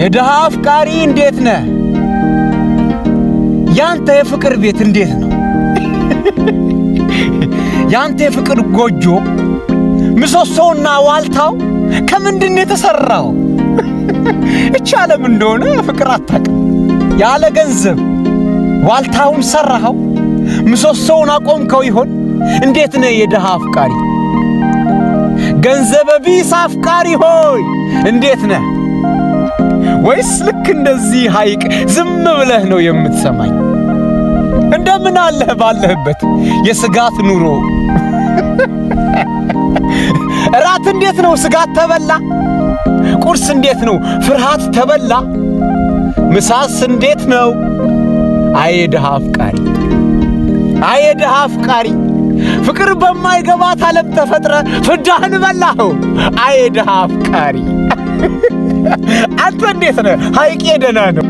የድሃ አፍቃሪ እንዴት ነህ? ያንተ የፍቅር ቤት እንዴት ነው? ያንተ የፍቅር ጎጆ ምሰሶውና ዋልታው ከምንድን የተሰራው? እቺ ዓለም እንደሆነ ፍቅር አታውቅም። ያለ ገንዘብ ዋልታውን ሰራኸው፣ ምሰሶውን አቆምከው ይሆን? እንዴት ነህ የድሃ አፍቃሪ? ገንዘብ ቢስ አፍቃሪ ሆይ እንዴት ነህ? ወይስ ልክ እንደዚህ ሐይቅ ዝም ብለህ ነው የምትሰማኝ? እንደምን አለህ ባለህበት የስጋት ኑሮ? እራት እንዴት ነው? ስጋት ተበላ? ቁርስ እንዴት ነው? ፍርሃት ተበላ? ምሳስ እንዴት ነው? አይ ድሃ አፍቃሪ፣ አይ ድሃ አፍቃሪ፣ ፍቅር በማይገባት ዓለም ተፈጥረ ፍዳህን በላኸው። አይ ድሃ አፍቃሪ፣ አንተ እንዴት ነህ? ሐይቄ ደህና ነው።